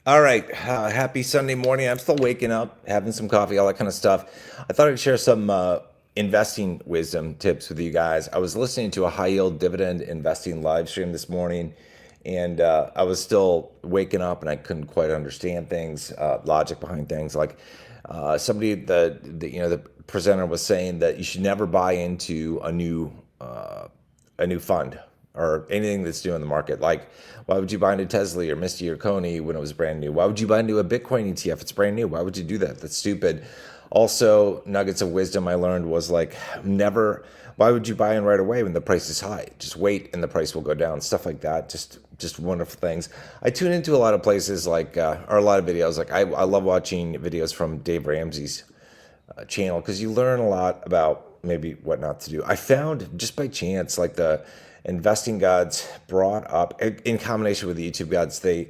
All right. Happy Sunday morning. I'm still waking up, having some coffee, all that kind of stuff. I thought I'd share some investing wisdom tips with you guys. I was listening to a high yield dividend investing live stream this morning, and I was still waking up and I couldn't quite understand things, logic behind things. Like somebody, the presenter was saying that you should never buy into a new fund or anything that's new in the market. Like, why would you buy into Tesla or Misty or Coney when it was brand new? Why would you buy into a Bitcoin ETF? It's brand new. Why would you do that? That's stupid. Also, nuggets of wisdom I learned was like, never. Why would you buy in right away when the price is high? Just wait, and the price will go down. Stuff like that. Just wonderful things. I tune into a lot of places like, or a lot of videos. Like I love watching videos from Dave Ramsey's channel because you learn a lot about maybe what not to do. I found just by chance, like the investing gods brought up in combination with the YouTube gods, they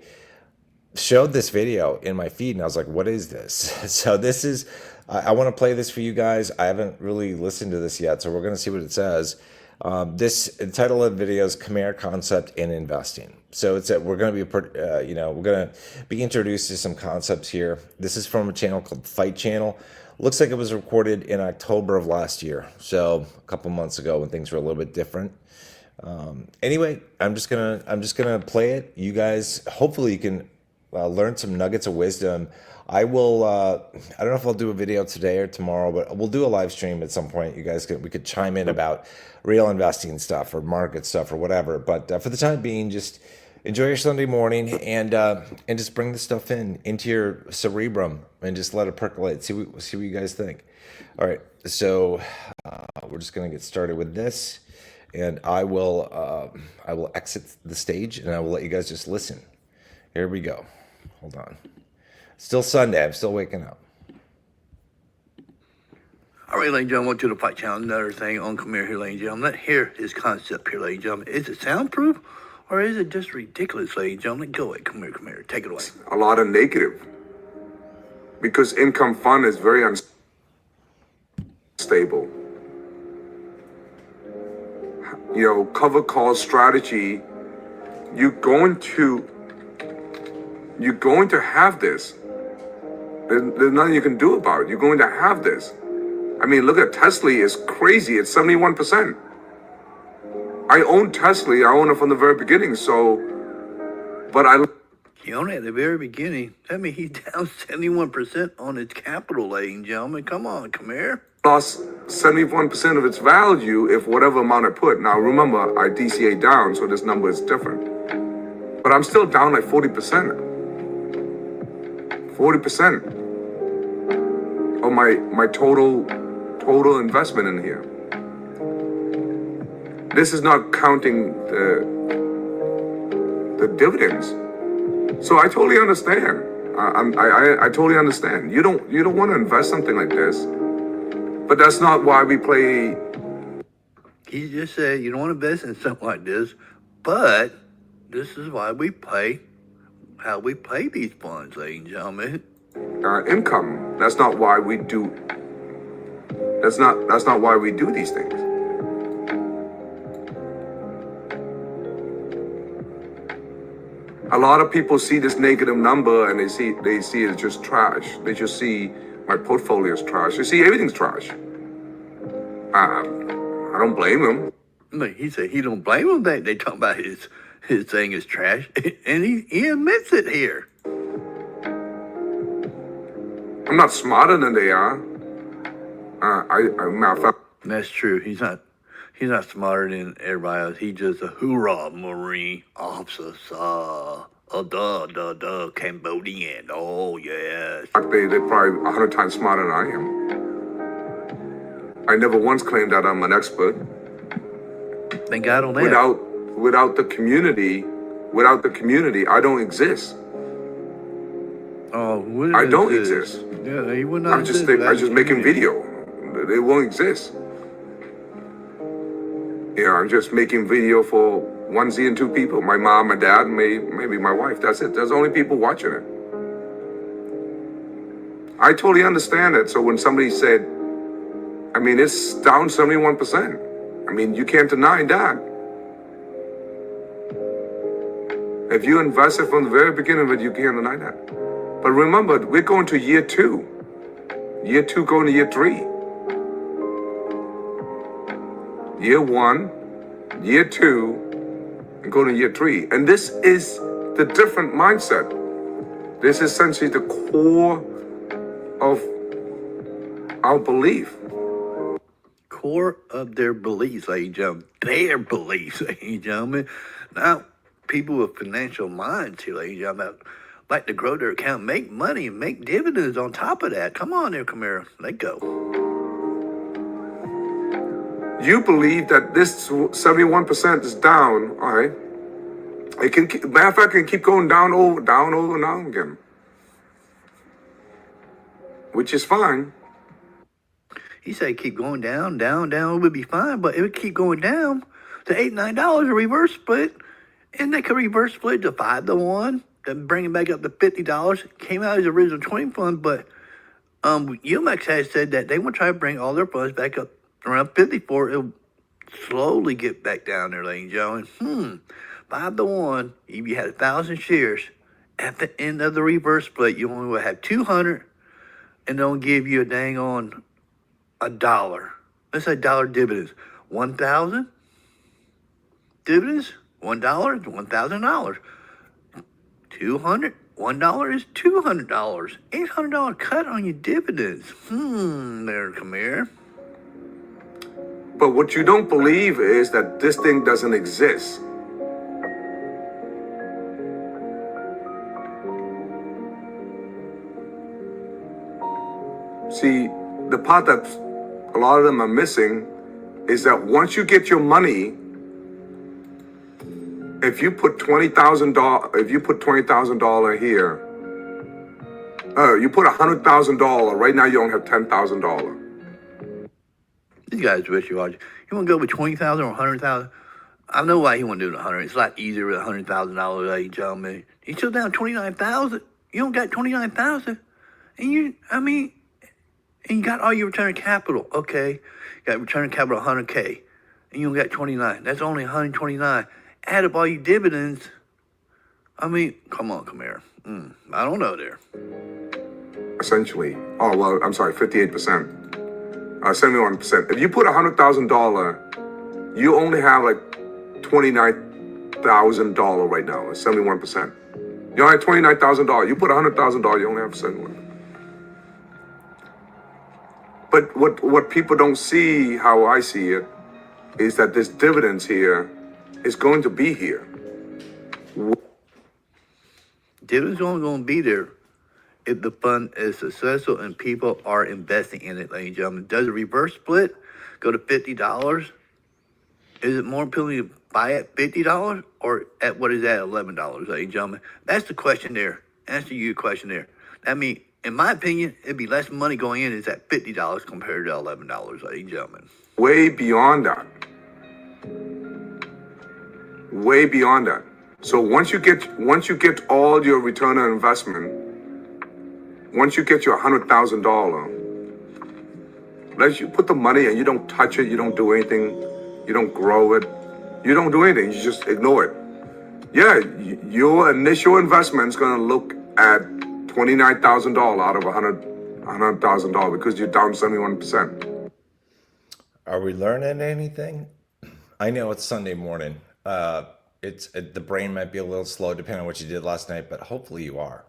showed this video in my feed, and I was like, "What is this?" So this is, I want to play this for you guys. I haven't really listened to this yet, so we're gonna see what it says. The title of the video is Khmer Concept in Investing. So it's we're going to be, we're going to be introduced to some concepts here. This is from a channel called Fight Channel. Looks like it was recorded in October of last year, so a couple months ago when things were a little bit different. Anyway, I'm just gonna play it. You guys, hopefully, you can learn some nuggets of wisdom. I will. I don't know if I'll do a video today or tomorrow, but we'll do a live stream at some point. You guys we could chime in about real investing stuff or market stuff or whatever. But for the time being, just enjoy your Sunday morning and just bring the stuff into your cerebrum and just let it percolate. See what you guys think. All right, so we're just gonna get started with this, and I will exit the stage and I will let you guys just listen. Here we go. Hold on. Still Sunday. I'm still waking up. All right, ladies and gentlemen, welcome to the Fight Channel. Another thing on Khmer here, ladies and gentlemen. Let's hear his concept here, ladies and gentlemen. Is it soundproof or is it just ridiculous, ladies and gentlemen? Go ahead, Khmer. Take it away. A lot of negative because income fund is very unstable. Cover call strategy, you're going to have this. There's nothing you can do about it. You're going to have this. I mean, look at Tesla. It's crazy. It's 71%. I own Tesla. I own it from the very beginning. But You own it at the very beginning. That means he's down 71% on its capital, ladies and gentlemen. Come on, Khmer. lost 71% of its value if whatever amount I put. Now, remember, I DCA down, so this number is different. But I'm still down like 40%. 40% of my total investment in here. This is not counting the dividends. So I totally understand. I totally understand. You don't want to invest something like this, but that's not why we play. He just said you don't want to invest in something like this, but this is why we play how we play these funds, ladies and gentlemen. Income. That's not why we do. That's not why we do these things. A lot of people see this negative number and they see it as just trash. They just see my portfolio is trash. They see everything's trash. I don't blame them. Look, he said he don't blame him that they talk about his thing is trash, and he admits it here. I'm not smarter than they are. Matter of fact, That's true. He's not smarter than everybody else. He's just a hoorah Marine officer, Cambodian. Oh yes. they're probably 100 times smarter than I am. I never once claimed that I'm an expert. Thank God on that. Without the community, I don't exist. Oh, I don't exist. Yeah, he would not. I'm just making video. They won't exist. I'm just making video for one Z and two people. My mom, my dad, maybe my wife. That's it. There's only people watching it. I totally understand it. So when somebody said, I mean, it's down 71%. I mean, you can't deny that. If you invested from the very beginning of it, you can't deny that. But remember, we're going to year two. Year two going to year three. Year one, year two, and going to year three. And this is the different mindset. This is essentially the core of our belief. Core of their beliefs, ladies and gentlemen. Their beliefs, ladies and gentlemen. Now, people with financial minds here, ladies and gentlemen, like to grow their account, make money, and make dividends on top of that. Come on there, Khmer. Let go. You believe that this 71% is down, all right? It can, matter of fact, it can keep going down, over, and down again, which is fine. He said keep going down, it would be fine, but it would keep going down to $8, $9, a reverse split. And they could reverse split to 5-1, then bring it back up to $50. Came out as the original 20 fund, but UMAX has said that they want to try to bring all their funds back up around 54. It'll slowly get back down there, ladies and gentlemen. 5-1, if you had 1,000 shares, at the end of the reverse split, you only would have 200, and they'll give you a dang on $1. Let's say dollar dividends. 1,000 dividends, $1 is $1,000. 200, $1 is $200. $800 cut on your dividends. There, Khmer. But what you don't believe is that this thing doesn't exist. See, the part that a lot of them are missing is that once you get your money, if you put $20,000 here, you put $100,000. Right now, you only have $10,000. These guys wishy-washy. You want to go with 20,000 or 100,000? I know why he want to do it 100. It's a lot easier with $100,000, ladies and gentlemen. He's still down 29,000. You don't got 29,000, and you got all your return on capital. Okay, you got return on capital 100K, and you only got 29. That's only 129. Add up all your dividends. Come on, Khmer. I don't know there. Essentially, I'm sorry, 58%. 71%. If you put $100,000, you only have like $29,000 right now. It's 71%. You only have $29,000. You put $100,000, you only have 71. But what people don't see, how I see it, is that this dividends here is going to be here. Dividends only going to be there if the fund is successful and people are investing in it, ladies and gentlemen. Does a reverse split go to $50? Is it more appealing to buy at $50 or at what is that, $11, ladies and gentlemen? That's the question there. Answer your question there. In my opinion, it'd be less money going in is at $50 compared to $11, ladies and gentlemen. Way beyond that. Way beyond that. So once you get all your return on investment, once you get your $100,000, let you put the money and you don't touch it, you don't do anything, you don't grow it, you don't do anything, you just ignore it. Yeah, your initial investment is going to look at $29,000 out of $100,000 because you're down 71%. Are we learning anything? I know it's Sunday morning. The brain might be a little slow depending on what you did last night, but hopefully you are.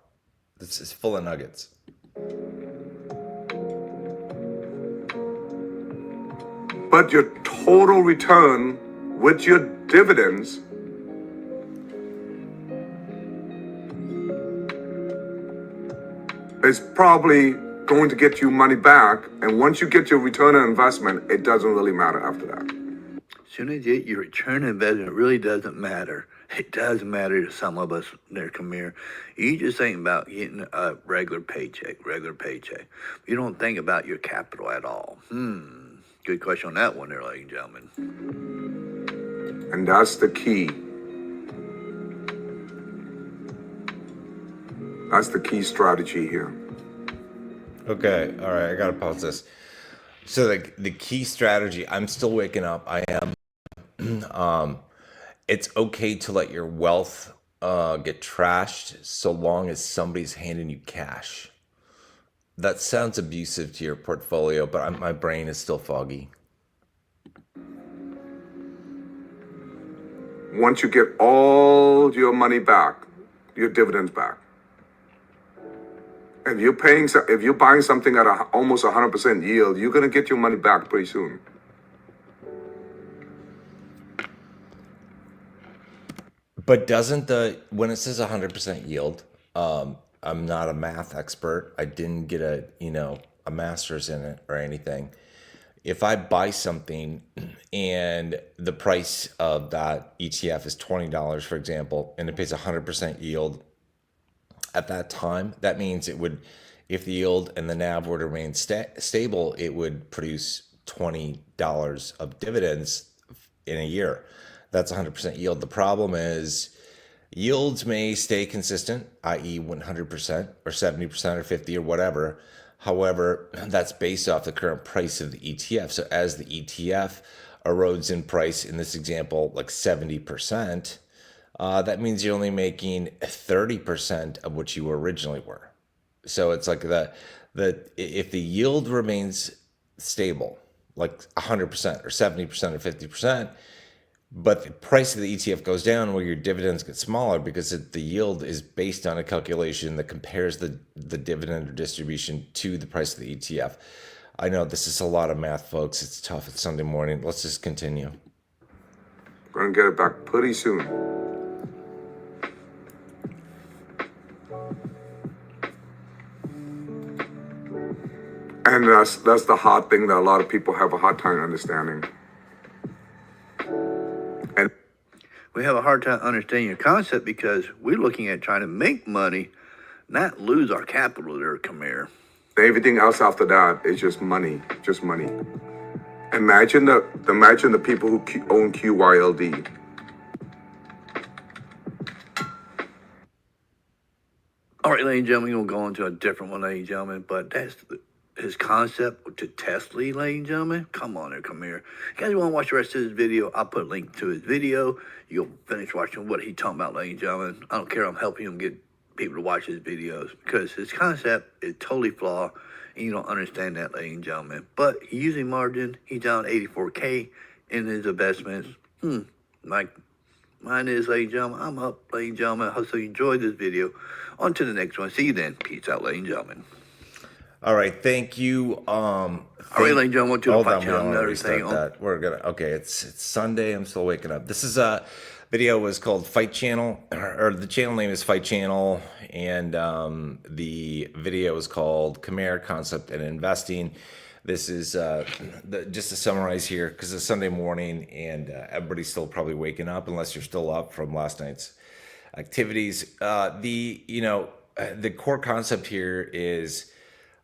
This is full of nuggets. But your total return with your dividends is probably going to get you money back. And once you get your return on investment, it doesn't really matter after that. As soon as you get your return on investment, it really doesn't matter. It does matter to some of us there, Khmer. You just think about getting a regular paycheck. You don't think about your capital at all. Good question on that one there, ladies and gentlemen. And that's the key. That's the key strategy here. Okay, all right, I gotta pause this. So the key strategy, I'm still waking up. I am. It's okay to let your wealth get trashed so long as somebody's handing you cash. That sounds abusive to your portfolio, but my brain is still foggy. Once you get all your money back, your dividends back, if you're buying something at almost 100% yield, you're gonna get your money back pretty soon. But doesn't when it says 100% yield, I'm not a math expert. I didn't get a master's in it or anything. If I buy something and the price of that ETF is $20, for example, and it pays 100% yield at that time, that means it would, if the yield and the NAV were to remain stable, it would produce $20 of dividends in a year. That's 100% yield. The problem is yields may stay consistent, i.e. 100% or 70% or 50 or whatever. However, that's based off the current price of the ETF. So as the ETF erodes in price, in this example, like 70%, that means you're only making 30% of what you originally were. So it's like if the yield remains stable, like 100% or 70% or 50%, but the price of the ETF goes down where your dividends get smaller because the yield is based on a calculation that compares the dividend or distribution to the price of the ETF. I know this is a lot of math, folks. It's tough. It's Sunday morning. Let's just continue. Gonna get it back pretty soon. And that's the hard thing that a lot of people have a hard time understanding. And We have a hard time understanding your concept because we're looking at trying to make money, not lose our capital there, Khmer. everything else after that is just money, just money. Imagine the people who own QYLD. All right, ladies and gentlemen, we're going to go on to a different one, ladies and gentlemen, but that's his concept to Tesla, ladies and gentlemen. Come on there, come here. You guys want to watch the rest of this video? I'll put a link to his video. You'll finish watching what he's talking about, ladies and gentlemen. I don't care. I'm helping him get people to watch his videos because his concept is totally flawed and you don't understand that, ladies and gentlemen. But he's using margin. He's down 84K in his investments. Like mine is, ladies and gentlemen. I'm up, ladies and gentlemen. I hope you enjoyed this video. On to the next one. See you then. Peace out, ladies and gentlemen. All right, thank you. All right, ladies and gentlemen, to the Hold fight on, we channel don't and want to everything. restart that. We're gonna. Okay, it's Sunday. I'm still waking up. This is a video was called Fight Channel, or the channel name is Fight Channel, and the video is called Khmer Concept and Investing. This is just to summarize here because it's Sunday morning and everybody's still probably waking up unless you're still up from last night's activities. The core concept here is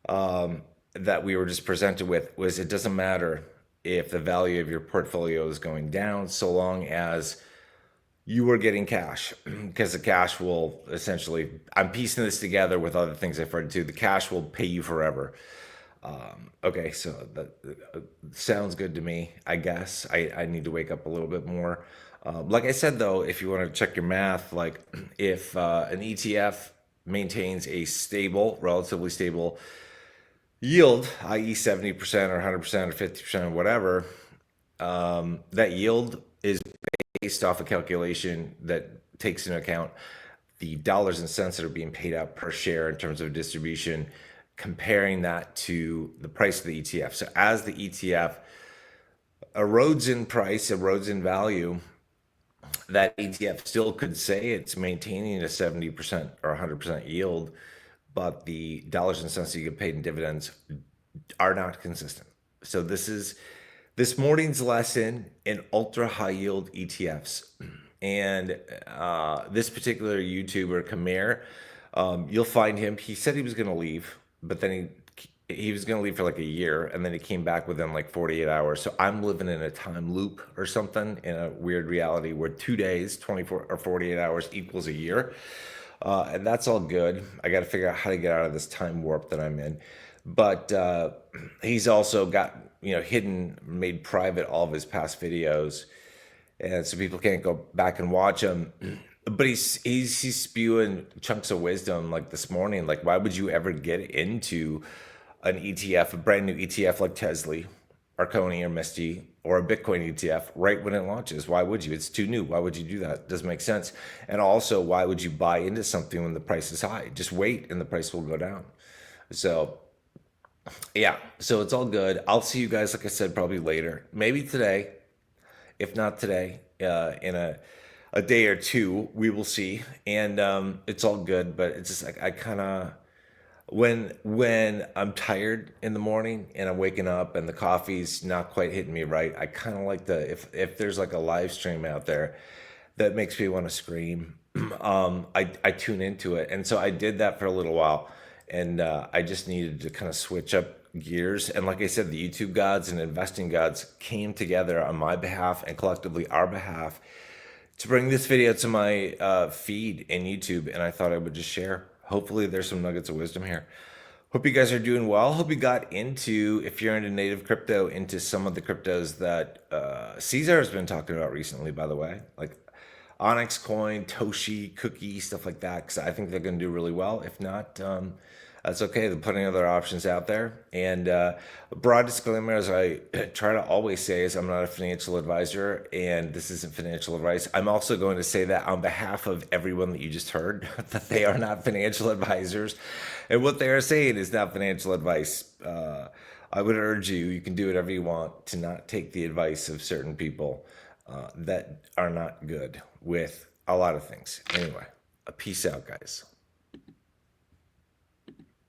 that we were just presented with was it doesn't matter if the value of your portfolio is going down so long as you are getting cash because the cash will essentially, I'm piecing this together with other things I've heard too, the cash will pay you forever. Okay, so that sounds good to me, I guess. I need to wake up a little bit more. Like I said, though, if you want to check your math, like if an ETF maintains a stable, relatively stable yield, i.e. 70% or 100% or 50% or whatever, that yield is based off a calculation that takes into account the dollars and cents that are being paid out per share in terms of distribution, comparing that to the price of the ETF. So as the ETF erodes in price, erodes in value, that ETF still could say it's maintaining a 70% or 100% yield, but the dollars and cents that you get paid in dividends are not consistent. So this morning's lesson in ultra high yield ETFs. And this particular YouTuber, Khmer, you'll find him. He said he was going to leave, but then he was going to leave for like a year, and then he came back within like 48 hours. So I'm living in a time loop or something, in a weird reality where 2 days, 24 or 48 hours equals a year. And that's all good. I got to figure out how to get out of this time warp that I'm in. But he's also got, hidden, made private all of his past videos. And so people can't go back and watch them. but he's spewing chunks of wisdom like this morning. Like, why would you ever get into an ETF, a brand new ETF like Tesla, Arconi or Misty, or a Bitcoin ETF right when it launches? Why would you? It's too new. Why would you do that? It doesn't make sense. And also, why would you buy into something when the price is high? Just wait and the price will go down. So yeah, so it's all good. I'll see you guys, like I said, probably later, maybe today. If not today, in a day or two, we will see. And it's all good, but it's just like I kind of when I'm tired in the morning and I'm waking up and the coffee's not quite hitting me right, I kind of like the if there's like a live stream out there that makes me want to scream, I tune into it, and so I did that for a little while, and I just needed to kind of switch up gears. And like I said, the YouTube gods and investing gods came together on my behalf and collectively our behalf to bring this video to my feed in YouTube, and I thought I would just share. Hopefully, there's some nuggets of wisdom here. Hope you guys are doing well. Hope you got into, if you're into native crypto, into some of the cryptos that Caesar has been talking about recently, by the way, like Onyx Coin, Toshi, Cookie, stuff like that, because I think they're going to do really well. If not, that's okay. There are plenty of other options out there. And broad disclaimer, as I try to always say, is I'm not a financial advisor, and this isn't financial advice. I'm also going to say that on behalf of everyone that you just heard, that they are not financial advisors, and what they are saying is not financial advice. I would urge you, you can do whatever you want, to not take the advice of certain people that are not good with a lot of things. Anyway, peace out, guys.